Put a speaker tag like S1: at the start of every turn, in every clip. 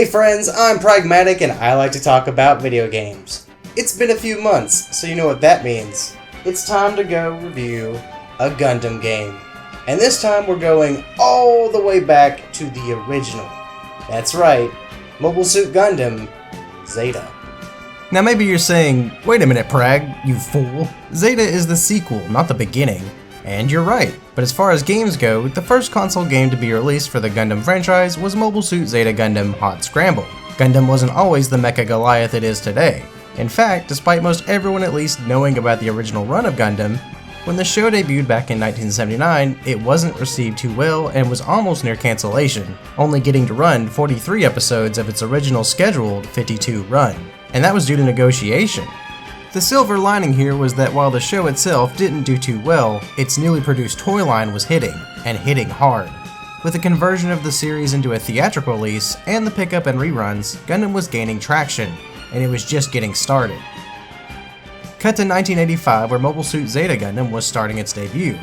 S1: Hey friends, I'm Pragmatik and I like to talk about video games. It's been a few months, so you know what that means. It's time to go review a Gundam game. And this time we're going all the way back to the original. That's right, Mobile Suit Gundam Zeta.
S2: Now maybe you're saying, wait a minute Prag, you fool. Zeta is the sequel, not the beginning. And you're right, but as far as games go, the first console game to be released for the Gundam franchise was Mobile Suit Zeta Gundam Hot Scramble. Gundam wasn't always the mecha Goliath it is today. In fact, despite most everyone at least knowing about the original run of Gundam, when the show debuted back in 1979, it wasn't received too well and was almost near cancellation, only getting to run 43 episodes of its original scheduled 52 run. And that was due to negotiation. The silver lining here was that while the show itself didn't do too well, its newly produced toy line was hitting, and hitting hard. With the conversion of the series into a theatrical release and the pickup and reruns, Gundam was gaining traction, and it was just getting started. Cut to 1985 where Mobile Suit Zeta Gundam was starting its debut.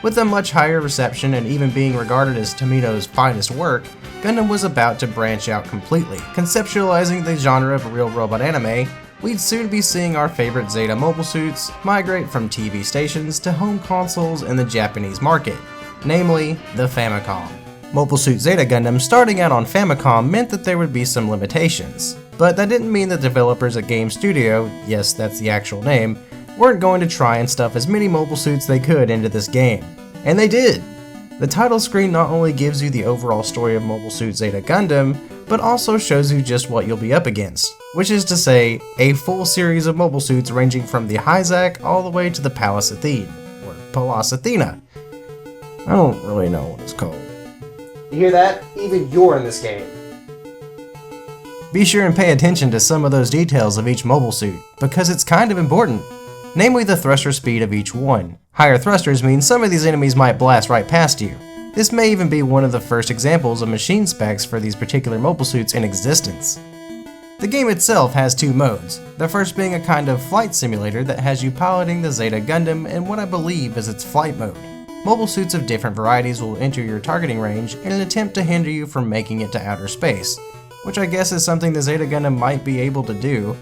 S2: With a much higher reception and even being regarded as Tomino's finest work, Gundam was about to branch out completely, conceptualizing the genre of real robot anime. We'd soon be seeing our favorite Zeta mobile suits migrate from TV stations to home consoles in the Japanese market, namely the Famicom. Mobile Suit Zeta Gundam starting out on Famicom meant that there would be some limitations, but that didn't mean that developers at Game Studio, yes that's the actual name, weren't going to try and stuff as many mobile suits they could into this game. And they did! The title screen not only gives you the overall story of Mobile Suit Zeta Gundam, but also shows you just what you'll be up against, which is to say, a full series of mobile suits ranging from the Hyzak all the way to the Pallas Athene, or Pallas Athena. I don't really know what it's called.
S1: You hear that? Even you're in this game.
S2: Be sure and pay attention to some of those details of each mobile suit, because it's kind of important. Namely the thruster speed of each one. Higher thrusters mean some of these enemies might blast right past you. This may even be one of the first examples of machine specs for these particular mobile suits in existence. The game itself has two modes, the first being a kind of flight simulator that has you piloting the Zeta Gundam in what I believe is its flight mode. Mobile suits of different varieties will enter your targeting range in an attempt to hinder you from making it to outer space, which I guess is something the Zeta Gundam might be able to do.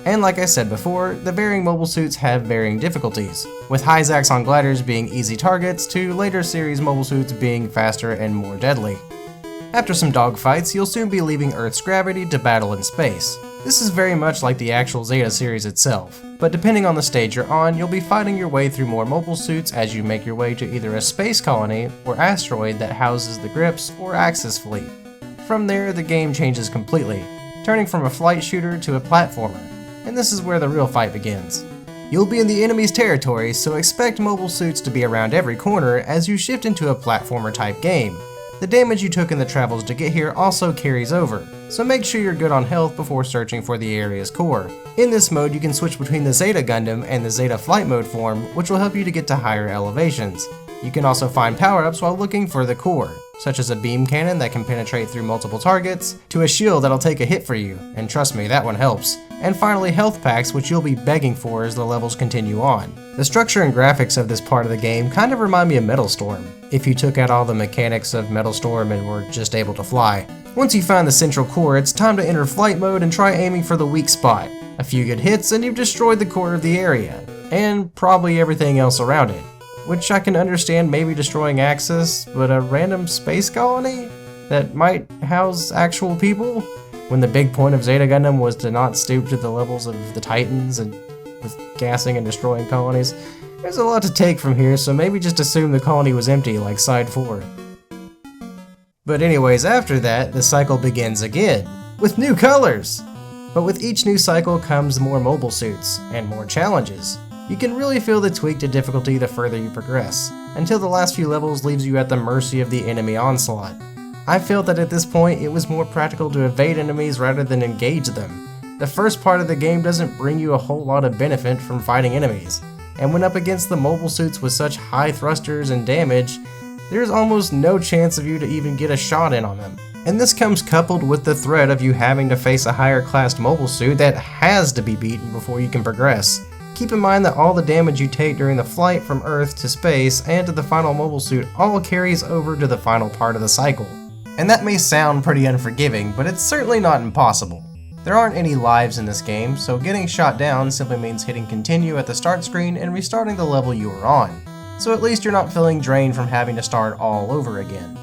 S2: And like I said before, the varying mobile suits have varying difficulties, with Hyzaks on gliders being easy targets to later series mobile suits being faster and more deadly. After some dogfights, you'll soon be leaving Earth's gravity to battle in space. This is very much like the actual Zeta series itself, but depending on the stage you're on, you'll be fighting your way through more mobile suits as you make your way to either a space colony or asteroid that houses the Grips or Axis fleet. From there, the game changes completely, turning from a flight shooter to a platformer. And this is where the real fight begins. You'll be in the enemy's territory, so expect mobile suits to be around every corner as you shift into a platformer type game. The damage you took in the travels to get here also carries over, so make sure you're good on health before searching for the area's core. In this mode you can switch between the Zeta Gundam and the Zeta flight mode form, which will help you to get to higher elevations. You can also find power-ups while looking for the core, such as a beam cannon that can penetrate through multiple targets, to a shield that'll take a hit for you, and trust me, that one helps. And finally health packs, which you'll be begging for as the levels continue on. The structure and graphics of this part of the game kind of remind me of Metal Storm, if you took out all the mechanics of Metal Storm and were just able to fly. Once you find the central core, it's time to enter flight mode and try aiming for the weak spot. A few good hits and you've destroyed the core of the area, and probably everything else around it. Which I can understand maybe destroying Axis, but a random space colony that might house actual people? When the big point of Zeta Gundam was to not stoop to the levels of the Titans and with gassing and destroying colonies. There's a lot to take from here, so maybe just assume the colony was empty like Side 4. But anyways, after that, the cycle begins again, with new colors! But with each new cycle comes more mobile suits, and more challenges. You can really feel the tweak to difficulty the further you progress, until the last few levels leaves you at the mercy of the enemy onslaught. I felt that at this point it was more practical to evade enemies rather than engage them. The first part of the game doesn't bring you a whole lot of benefit from fighting enemies, and when up against the mobile suits with such high thrusters and damage, there's almost no chance of you to even get a shot in on them. And this comes coupled with the threat of you having to face a higher classed mobile suit that has to be beaten before you can progress. Keep in mind that all the damage you take during the flight from Earth to space and to the final mobile suit all carries over to the final part of the cycle. And that may sound pretty unforgiving, but it's certainly not impossible. There aren't any lives in this game, so getting shot down simply means hitting continue at the start screen and restarting the level you were on. So at least you're not feeling drained from having to start all over again.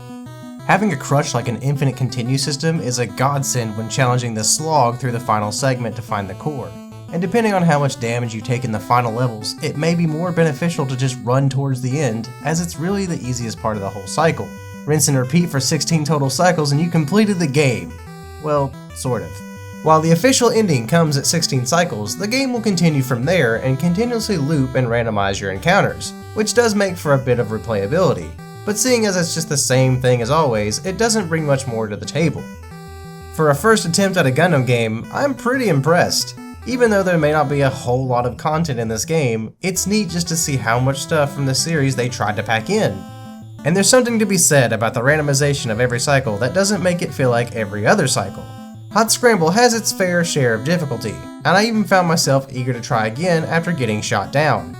S2: Having a crutch like an infinite continue system is a godsend when challenging the slog through the final segment to find the core. And depending on how much damage you take in the final levels, it may be more beneficial to just run towards the end, as it's really the easiest part of the whole cycle. Rinse and repeat for 16 total cycles and you completed the game. Well, sort of. While the official ending comes at 16 cycles, the game will continue from there and continuously loop and randomize your encounters, which does make for a bit of replayability. But seeing as it's just the same thing as always, it doesn't bring much more to the table. For a first attempt at a Gundam game, I'm pretty impressed. Even though there may not be a whole lot of content in this game, it's neat just to see how much stuff from the series they tried to pack in. And there's something to be said about the randomization of every cycle that doesn't make it feel like every other cycle. Hot Scramble has its fair share of difficulty, and I even found myself eager to try again after getting shot down.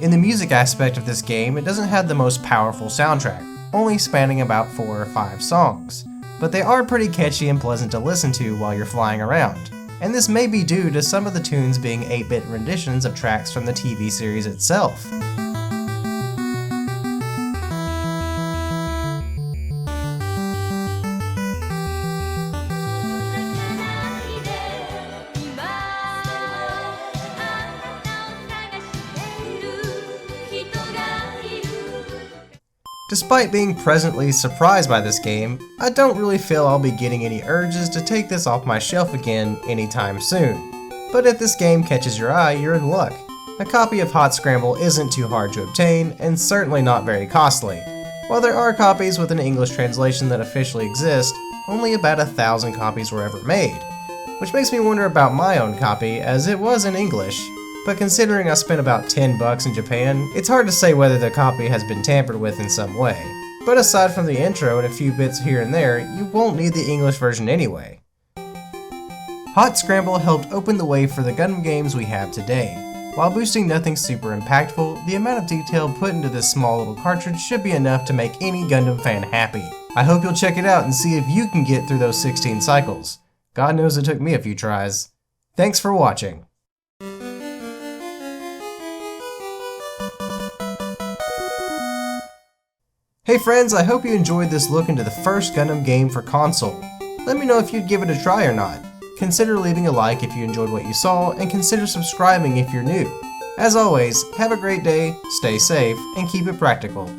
S2: In the music aspect of this game, it doesn't have the most powerful soundtrack, only spanning about 4 or 5 songs, but they are pretty catchy and pleasant to listen to while you're flying around. And this may be due to some of the tunes being 8-bit renditions of tracks from the TV series itself. Despite being pleasantly surprised by this game, I don't really feel I'll be getting any urges to take this off my shelf again anytime soon. But if this game catches your eye, you're in luck. A copy of Hot Scramble isn't too hard to obtain, and certainly not very costly. While there are copies with an English translation that officially exist, only about 1,000 copies were ever made. Which makes me wonder about my own copy, as it was in English. But considering I spent about $10 in Japan, it's hard to say whether the copy has been tampered with in some way. But aside from the intro and a few bits here and there, you won't need the English version anyway. Hot Scramble helped open the way for the Gundam games we have today. While boosting nothing super impactful, the amount of detail put into this small little cartridge should be enough to make any Gundam fan happy. I hope you'll check it out and see if you can get through those 16 cycles. God knows it took me a few tries. Thanks for watching. Hey friends, I hope you enjoyed this look into the first Gundam game for console. Let me know if you'd give it a try or not. Consider leaving a like if you enjoyed what you saw, and consider subscribing if you're new. As always, have a great day, stay safe, and keep it practical.